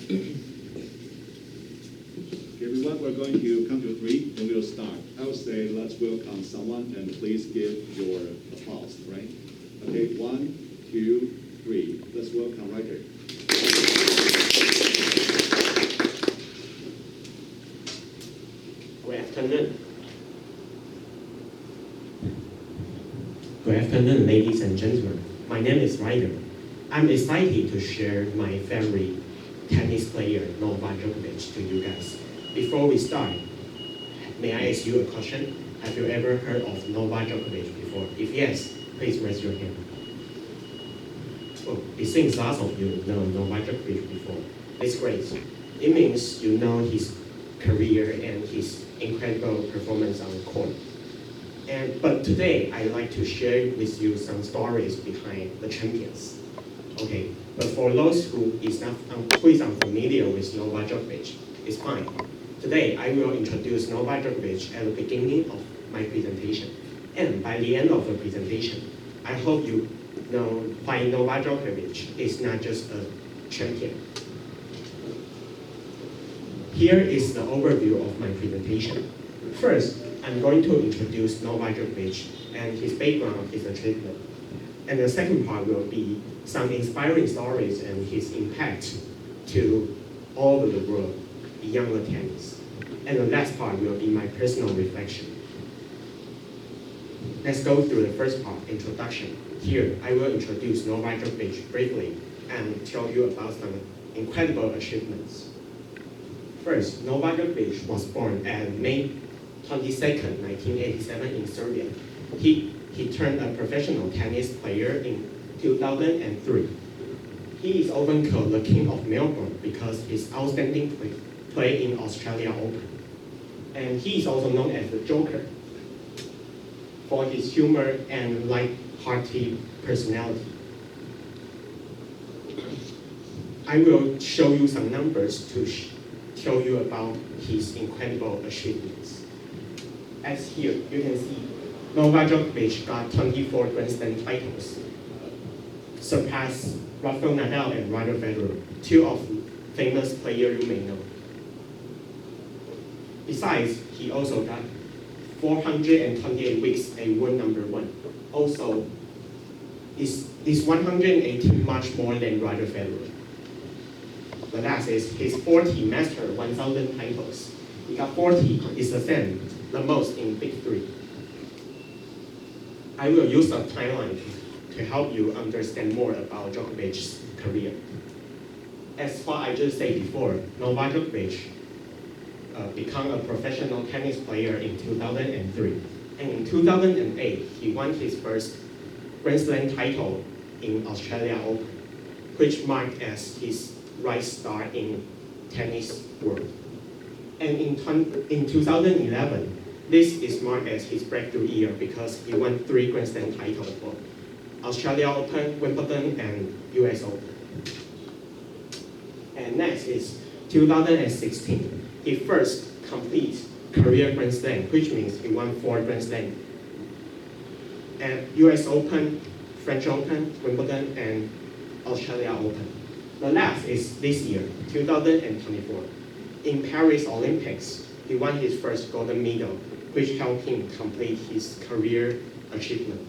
Everyone, we're going to count to three, and we'll start. I will say, let's welcome someone, and please give your applause, right? Okay, 1, 2, 3. Let's welcome Ryder. Good afternoon. Good afternoon, ladies and gentlemen. My name is Ryder. I'm excited to share my favorite tennis player, Novak Djokovic, to you guys. Before we start, may I ask you a question? Have you ever heard of Novak Djokovic before? If yes, please raise your hand. Oh, it seems lots of you know Novak Djokovic before. It's great. It means you know his career and his incredible performance on the court. But today, I'd like to share with you some stories behind the champions. Okay, but for those who is unfamiliar with Novak Djokovic, it's fine. Today, I will introduce Novak Djokovic at the beginning of my presentation. And by the end of the presentation, I hope you know why Novak Djokovic is not just a champion. Here is the overview of my presentation. First, I'm going to introduce Novak Djokovic and his background, his achievement. And the second part will be some inspiring stories and his impact to all over the world beyond the tennis. And the last part will be my personal reflection. Let's go through the first part, introduction. Here, I will introduce Novak Djokovic briefly and tell you about some incredible achievements. First, Novak Djokovic was born on May 22nd, 1987 in Serbia. He turned a professional tennis player in 2003. He is often called the King of Melbourne because his outstanding play in Australia Open. And he is also known as the Joker for his humor and light-hearted personality. I will show you some numbers to tell you about his incredible achievements. As here, you can see, Novak Djokovic got 24 Grand Slam titles, surpassed Rafael Nadal and Ryder Federer, two of famous players you may know. Besides, he also got 428 weeks at world number one. Also, is 118 much more than Ryder Federer. The last is his 40 Master 1000 titles. He got 40, is the same, the most in Big Three. I will use a timeline to help you understand more about Djokovic's career. As what I just said before, Novak Djokovic became a professional tennis player in 2003. And in 2008, he won his first Grand Slam title in Australia Open, which marked as his rise start in tennis world. And in 2011, this is marked as his breakthrough year because he won 3 Grand Slam titles for Australia Open, Wimbledon, and US Open. And next is 2016. He first completes career Grand Slam, which means he won 4 Grand Slam. And US Open, French Open, Wimbledon, and Australia Open. The last is this year, 2024. In Paris Olympics, he won his first golden medal, which helped him complete his career achievement.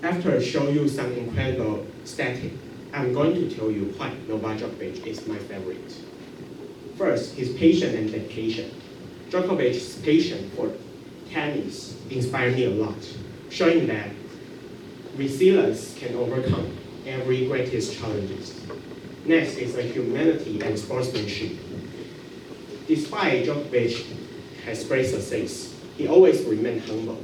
After showing you some incredible statistics, I'm going to tell you why Novak Djokovic is my favorite. First, his patience and dedication. Djokovic's passion for tennis inspired me a lot, showing that resilience can overcome every greatest challenges. Next is the humanity and sportsmanship. Despite Djokovic has great success, he always remained humble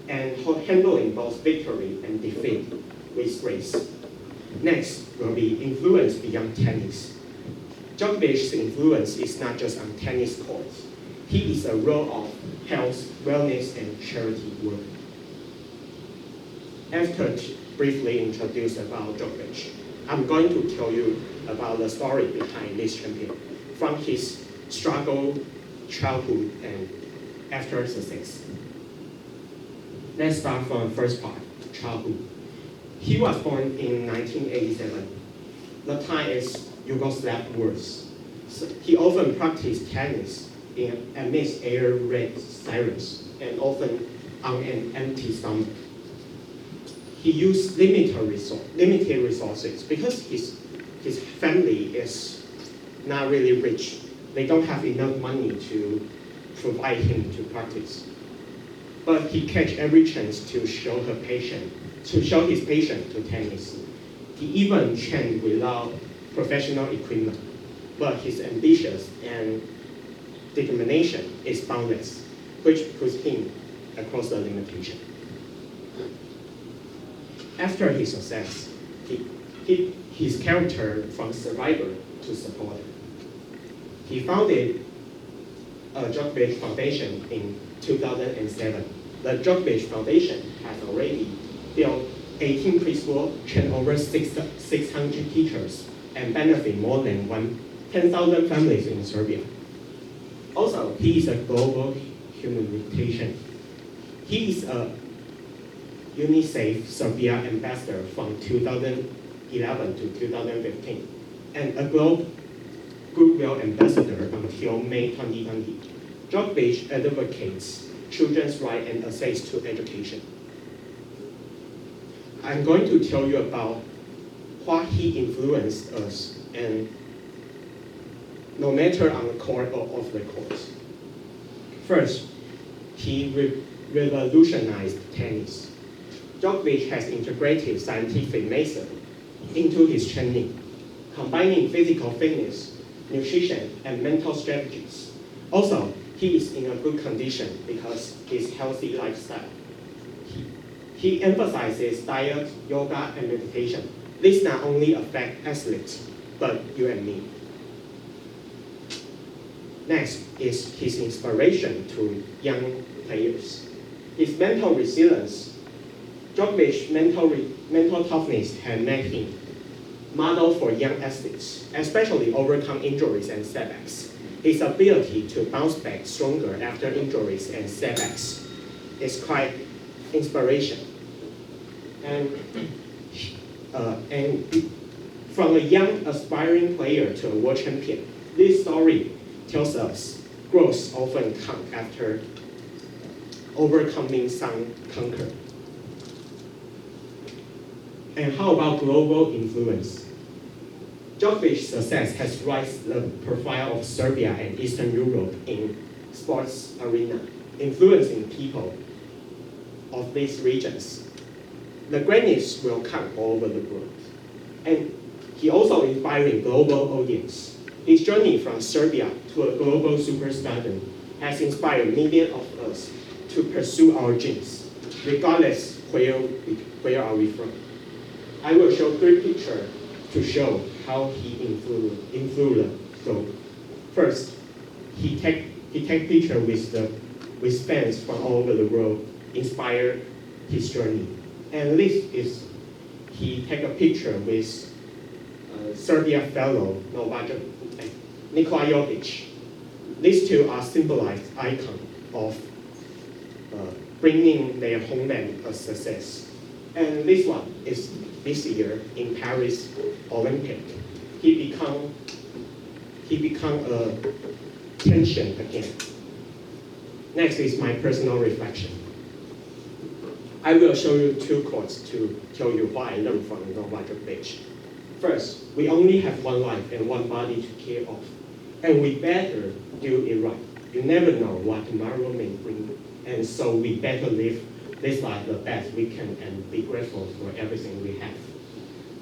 and handling both victory and defeat with grace. Next will be influence beyond tennis. Djokovic's influence is not just on tennis courts. He is a role of health, wellness, and charity work. After briefly introduce about Djokovic, I'm going to tell you about the story behind this champion, from his struggle, childhood, and after success. Let's start from the first part, childhood. He was born in 1987. the time is Yugoslav wars. So he often practiced tennis amidst air raid sirens and often on an empty stomach. He used limited resources because his family is not really rich. They don't have enough money to provide him to practice. But he catch every chance to show his passion to tennis. He even trained without professional equipment, but his ambition and determination is boundless, which puts him across the limitation. After his success, his character from survivor to supporter. He founded a Djokovic Foundation in 2007. The Djokovic Foundation has already built 18 preschool, trained over 600 teachers, and benefit more than 10,000 families in Serbia. Also, he is a global humanitarian. He is a UNICEF Serbia ambassador from 2011 to 2015, and a Goodwill ambassador until May 2020. Djokovic advocates children's rights and access to education. I'm going to tell you about what he influenced us, and no matter on the court or off the court. First, he revolutionized tennis. Djokovic has integrated scientific method into his training, combining physical fitness, nutrition, and mental strategies. Also, he is in a good condition because his healthy lifestyle. He emphasizes diet, yoga, and meditation. This not only affects athletes, but you and me. Next is his inspiration to young players. His mental resilience. Djokovic's mental toughness has made him model for young athletes, especially overcome injuries and setbacks. His ability to bounce back stronger after injuries and setbacks is quite inspiration. And from a young aspiring player to a world champion, this story tells us growth often comes after overcoming some conquer. And how about global influence? Djokovic's success has raised the profile of Serbia and Eastern Europe in sports arena, influencing people of these regions. The greatness will come all over the world. And he also inspiring global audience. His journey from Serbia to a global superstardom has inspired millions of us to pursue our dreams, regardless where are we from. I will show 3 pictures to show how he influenced the globe. First, he take picture with fans from all over the world, inspire his journey. And this is he take a picture with Serbia fellow Nikola Jokic. These two are symbolized icon of bringing their homeland a success. And this one is this year in Paris Olympic. He become a tension again. Next is my personal reflection. I will show you 2 quotes to tell you what I learned from Novak Djokovic. First, we only have one life and one body to care of, and we better do it right. You never know what tomorrow may bring, and so we better live this life the best we can and be grateful for everything we have.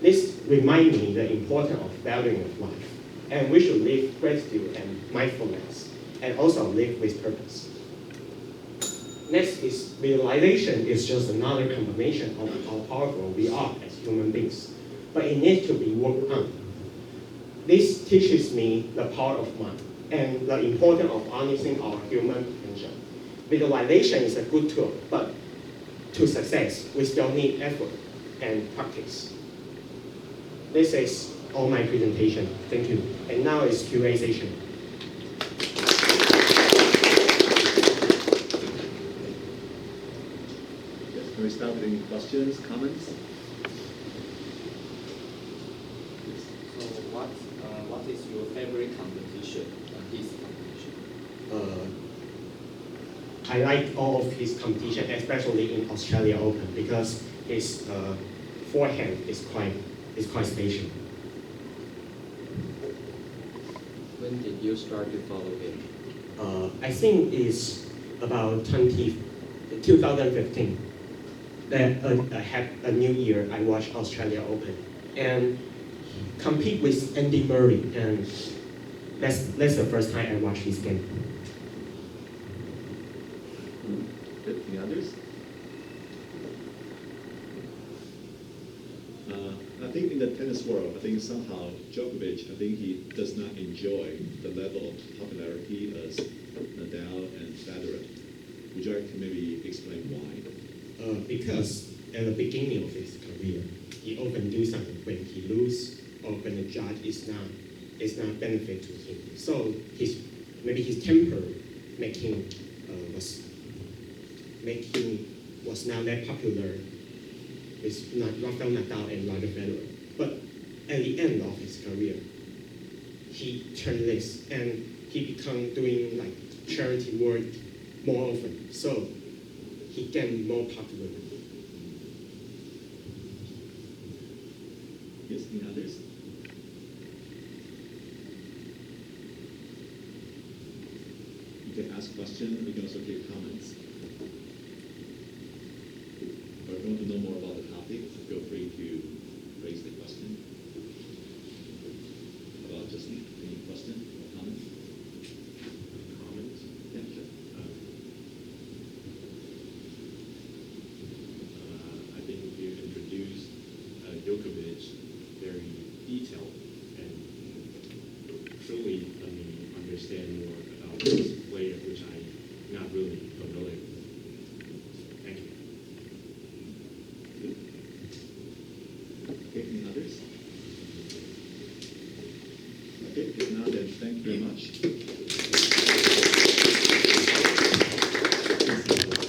This reminds me the importance of valuing of life, and we should live gratitude and mindfulness, and also live with purpose. Next is realization is just another combination of how powerful we are as human beings, but it needs to be worked on. This teaches me the power of mind and the importance of harnessing our human potential. Visualization is a good tool, but to success, we still need effort and practice. This is all my presentation. Thank you. And now is Q&A session. Yes, can we start with any questions, comments? what is your favorite competition, his competition? I like all of his competition, especially in Australia Open, because his forehand is quite special. When did you start to follow him? I think it's about 2015. I had a new year. I watched Australia Open and compete with Andy Murray, and that's the first time I watched his game. Good. Any others? I think in the tennis world, I think somehow Djokovic, I think he does not enjoy the level of popularity as Nadal and Federer. Would you like to maybe explain why? Because at the beginning of his career, he often do something when he lose or when the judge is not benefit to him. So maybe his temper was now that popular with Rafael Nadal and Ryder Federer. But at the end of his career, he turned this and he become doing like charity work more often. So he gained more popularity. Yes, any others? You can ask questions, you can also give comments. Or if you want to know more about the topic, feel free to raise the question. About just any question or comment? Comments? Yeah, sure. I think you introduced Djokovic very detailed and truly let me understand more about this player, which I'm not really familiar with. Thank you. Okay, any others? Okay, if not, then thank you very much.